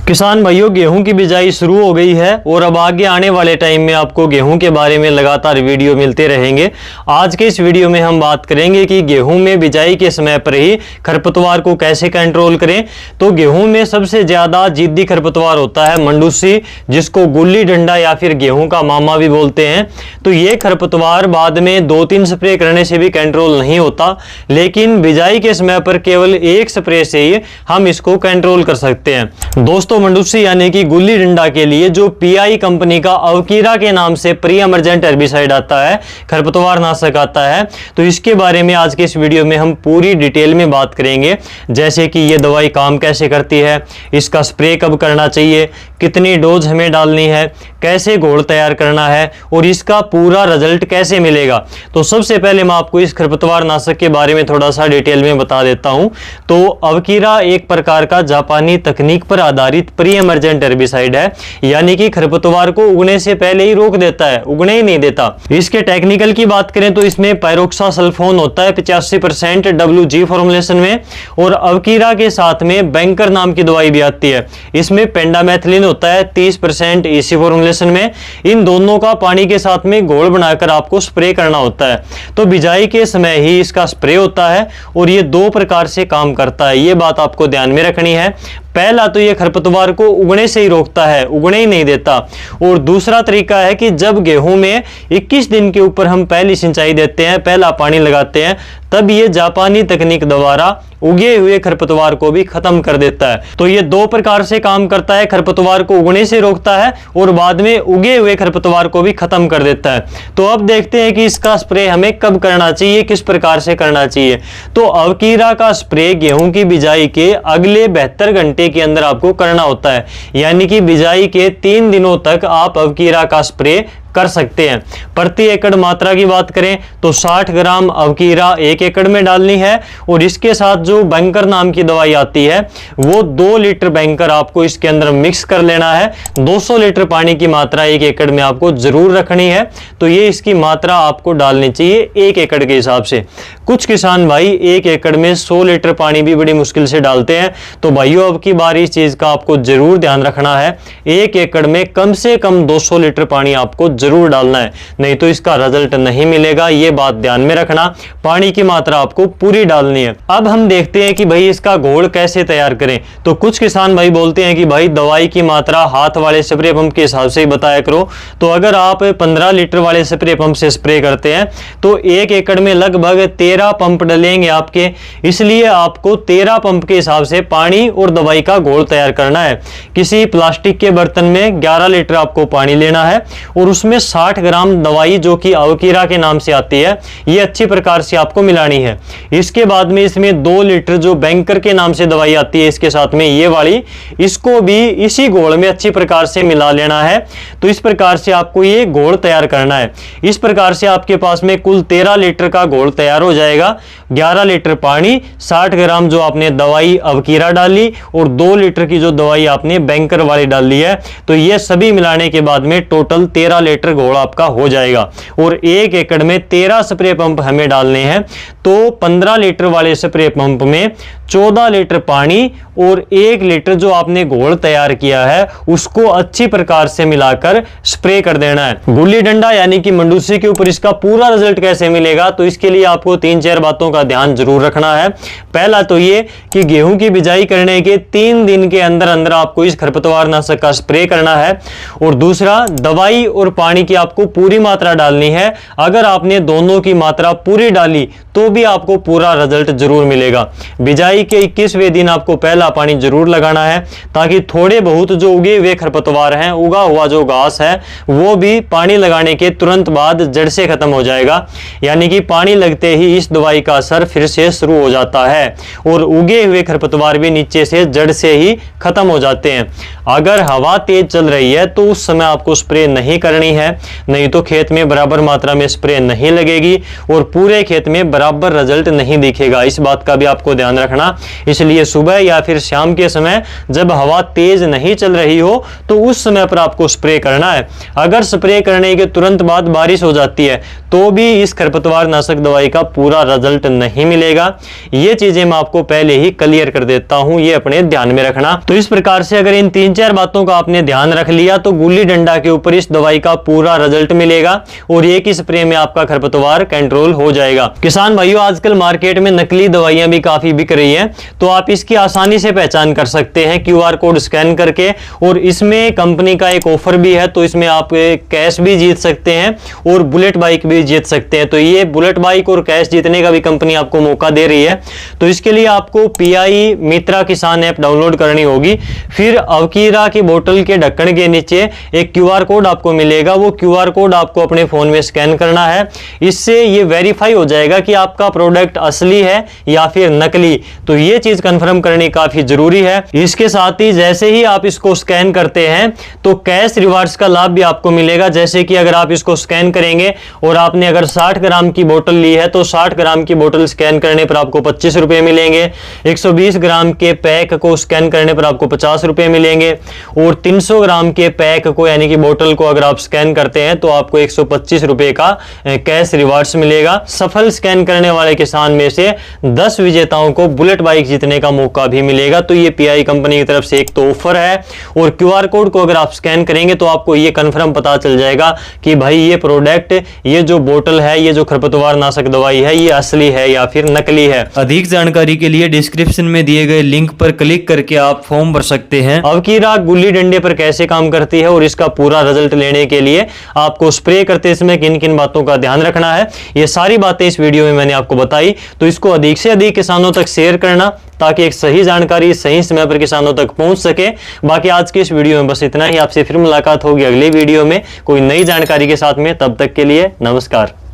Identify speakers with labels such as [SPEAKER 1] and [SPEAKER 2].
[SPEAKER 1] किसान भाइयों, गेहूं की बिजाई शुरू हो गई है और अब आगे आने वाले टाइम में आपको गेहूं के बारे में लगातार वीडियो मिलते रहेंगे। आज के इस वीडियो में हम बात करेंगे कि गेहूं में बिजाई के समय पर ही खरपतवार को कैसे कंट्रोल करें। तो गेहूं में सबसे ज्यादा जिद्दी खरपतवार होता है मंडूसी, जिसको गुल्ली डंडा या फिर गेहूं का मामा भी बोलते हैं। तो ये खरपतवार बाद में 2-3 स्प्रे करने से भी कंट्रोल नहीं होता, लेकिन बिजाई के समय पर केवल एक स्प्रे से ही हम इसको कंट्रोल कर सकते हैं। दोस्तों, मंडूसी यानी कि गुल्ली डंडा के लिए जो पीआई कंपनी का अवकीरा के नाम से प्री एमर्जेंट हेर्बिसाइड आता है, खरपतवार नाशक आता है, तो इसके बारे में आज के इस वीडियो में हम पूरी डिटेल में बात करेंगे। जैसे कि ये दवाई काम कैसे करती है, इसका स्प्रे कब करना चाहिए, कितनी डोज हमें डालनी है, कैसे घोल तैयार करना है और इसका पूरा रिजल्ट कैसे मिलेगा। तो सबसे पहले मैं आपको इस खरपतवार नाशक के बारे में थोड़ा सा डिटेल में बता देता हूं। तो अवकीरा एक प्रकार का जापानी तकनीक पर आधारित प्री एमर्जेंट हेर्बिसाइड है, यानी कि खरपतवार को उगने से पहले ही रोक देता है, उगने ही नहीं देता। इसके टेक्निकल की बात करें तो इसमें पायरोक्सासल्फोन होता है 85% WG फॉर्मुलेशन में, और अवकीरा के साथ में बैंकर नाम की दवाई भी आती है। इसमें पेंडामेथिलिन होता है 30% EC फॉर्मुलेशन में। इन दोनों का पानी के साथ में घोल बनाकर आपको स्प्रे करना होता है। तो बिजाई के समय ही इसका स्प्रे होता है और ये 2 प्रकार से काम करता है, ये बात आपको ध्यान में रखनी है। पहला तो ये खरपतवार को उगने से ही रोकता है, उगने ही नहीं देता। और दूसरा तरीका है कि जब गेहूं में 21 दिन के ऊपर हम पहली सिंचाई देते हैं, पहला पानी लगाते हैं, तब ये जापानी तकनीक द्वारा उगे हुए खरपतवार को भी खत्म कर देता है। तो ये 2 प्रकार से काम करता है, खरपतवार को उगने से रोकता है और बाद में उगे हुए खरपतवार को भी खत्म कर देता है। तो अब देखते हैं कि इसका स्प्रे हमें कब करना चाहिए, किस प्रकार से करना चाहिए। तो अवकीरा का स्प्रे गेहूं की बिजाई के अगले 72 घंटे के अंदर आपको करना होता है, यानी कि बिजाई के 3 दिनों तक आप अवकीरा का स्प्रे कर सकते हैं। प्रति एकड़ मात्रा की बात करें तो 60 ग्राम अवकीरा 1 एकड़ में डालनी है, और इसके साथ जो बैंकर नाम की दवाई आती है वो 2 लीटर बैंकर आपको इसके अंदर मिक्स कर लेना है। 200 लीटर पानी की मात्रा 1 एकड़ में आपको जरूर रखनी है। तो ये इसकी मात्रा आपको डालनी चाहिए 1 एकड़ के हिसाब से। कुछ किसान भाई 1 एकड़ में 100 लीटर पानी भी बड़ी मुश्किल से डालते हैं। तो भाइयों, अब की बार इस चीज का आपको जरूर ध्यान रखना है, 1 एकड़ में कम से कम 200 लीटर पानी आपको जरूर डालना है, नहीं तो इसका रिजल्ट नहीं मिलेगा। ये बात ध्यान में रखना, पानी की मात्रा आपको पूरी डालनी है। अब हम देखते हैं कि भाई इसका घोल कैसे तैयार करें। तो कुछ किसान भाई बोलते हैं कि भाई दवाई की मात्रा हाथ वाले स्प्रे पंप के हिसाब से ही बताया करो। तो अगर आप 15 लीटर वाले स्प्रे पंप से स्प्रे करते हैं तो 1 एकड़ में लगभग 13 पंप डलेंगे आपके, इसलिए आपको 13 पंप के हिसाब से पानी और दवाई का घोल तैयार करना है। किसी प्लास्टिक के बर्तन में 11 लीटर आपको पानी लेना है और उसमें 60 ग्राम दवाई जो कि अवकीरा के नाम से आती है, ये अच्छी प्रकार से आपको मिलानी है। इसके बाद में इसमें 2 लीटर जो बैंकर के नाम से दवाई आती है, इसके साथ में ये वाली, इसको भी इसी घोल में अच्छी प्रकार से मिला लेना है। तो इस प्रकार से आपको ये घोल तैयार करना है। इस प्रकार से आपके पास में कुल 13 लीटर का घोल तैयार हो जाएगा। 11 लीटर पानी, 60 ग्राम जो आपने दवाई अवकीरा डाली और 2 लीटर की जो दवाई आपने बैंकर वाली डाली है, तो ये सभी मिलाने के बाद में टोटल 13 लीटर घोल आपका हो जाएगा। और 1 एकड़ में 13 स्प्रे पंप हमें डालने हैं। तो 15 लीटर वाले स्प्रे पंप में 14 लीटर पानी और 1 लीटर जो आपने घोल तैयार किया है उसको अच्छी प्रकार से मिलाकर स्प्रे कर देना है। गुल्ली डंडा यानी कि मंडूसी के ऊपर इसका पूरा रिजल्ट कैसे मिलेगा, तो इसके लिए आपको 3-4 बातों का ध्यान जरूर रखना है। पहला तो ये कि गेहूं की बिजाई करने के 3 दिन के अंदर अंदर आपको इस खरपतवार नाशक का स्प्रे करना है। और दूसरा, दवाई और पानी की आपको पूरी मात्रा डालनी है। अगर आपने दोनों की मात्रा पूरी डाली तो भी आपको पूरा रिजल्ट जरूर मिलेगा। बिजाई के 21वें दिन आपको पहला पानी जरूर लगाना है, ताकि थोड़े बहुत जो उगे हुए खरपतवार हैं, उगा हुआ जो घास है, वो भी पानी लगाने के तुरंत बाद जड़ से खत्म हो जाएगा। यानी कि पानी लगते ही इस दवाई का असर फिर से शुरू हो जाता है और उगे हुए खरपतवार भी नीचे से जड़ से ही खत्म हो जाते हैं। अगर हवा तेज चल रही है तो उस समय आपको स्प्रे नहीं करनी है, नहीं तो खेत में बराबर मात्रा में स्प्रे नहीं लगेगी और पूरे खेत में बराबर रिजल्ट नहीं दिखेगा। इस बात का भी आपको ध्यान रखना। इसलिए सुबह या फिर शाम के समय जब हवा तेज नहीं चल रही हो तो उस समय पर आपको स्प्रे करना है। अगर स्प्रे करने के तुरंत बाद बारिश हो जाती है तो भी इस खरपतवार नाशक दवाई का पूरा रिजल्ट नहीं मिलेगा। ये चीजें मैं आपको पहले ही क्लियर कर देता हूं, ये अपने ध्यान में रखना। तो इस प्रकार से अगर इन 3-4 बातों का आपने ध्यान रख लिया तो गुल्ली डंडा के ऊपर इस दवाई का पूरा रिजल्ट मिलेगा और एक ही स्प्रे में आपका खरपतवार कंट्रोल हो जाएगा। किसान भाइयों, आजकल मार्केट में नकली दवाइयां भी काफी बिक रही हैं, तो आप इसकी आसानी से पहचान कर सकते हैं QR कोड स्कैन करके। और इसमें कंपनी का एक ऑफर भी है, तो इसमें आप कैश भी जीत सकते हैं और बुलेट बाइक भी जीत सकते हैं। तो ये बुलेट बाइक और कैश जीतने का भी कंपनी आपको मौका दे रही है। तो इसके लिए आपको PI मित्रा किसान ऐप डाउनलोड करनी होगी। फिर अवकीरा की बोतल के ढक्कन के नीचे एक QR कोड आपको मिलेगा, वो QR कोड आपको अपने फोन में स्कैन करना है। इससे ये वेरीफाई हो जाएगा कि आपका प्रोडक्ट असली है या फिर नकली। तो ये चीज कंफर्म करनी काफी जरूरी है। इसके साथ ही जैसे ही आप इसको स्कैन करते हैं तो कैश रिवार्ड्स का लाभ भी आपको मिलेगा। जैसे कि अगर आप इसको स्कैन करेंगे और आपने अगर 60 ग्राम की बोतल ली है तो 60 ग्राम की बोतल स्कैन करने पर आपको 25 रुपए मिलेंगे। 120 ग्राम के पैक को स्कैन करने पर आपको 50 रुपए मिलेंगे और 300 ग्राम के पैक को यानी कि बोतल को अगर आप स्कैन करते हैं तो आपको 125 रुपए का कैश रिवार्ड्स मिलेगा। सफल स्कैन करने वाले किसान में से 10 विजेताओं को बुलेट बाइक जीतने का मौका भी मिलेगा। तो ये PI कंपनी की तरफ से एक तो ऑफर है और QR कोड को अगर आप स्कैन करेंगे तो आपको ये कंफर्म पता चल जाएगा कि भाई ये प्रोडक्ट, ये जो बोतल है, ये जो खरपतवार नाशक दवाई है, ये असली है या फिर नकली है। अधिक जानकारी के लिए डिस्क्रिप्शन में दिए गए लिंक पर क्लिक करके आप फॉर्म भर सकते हैं। अवकीरा गुल्ली डंडे पर कैसे काम करती है और इसका पूरा रिजल्ट लेने के लिए आपको स्प्रे करते समय किन किन बातों का ध्यान रखना है, ये सारी बातें इस वीडियो में मैंने आपको बताई। तो इसको अधिक से अधिक किसानों तक शेयर करना ताकि एक सही जानकारी सही समय पर किसानों तक पहुंच सके। बाकी आज के इस वीडियो में बस इतना ही। आपसे फिर मुलाकात होगी अगले वीडियो में कोई नई जानकारी के साथ में। तब तक के लिए नमस्कार।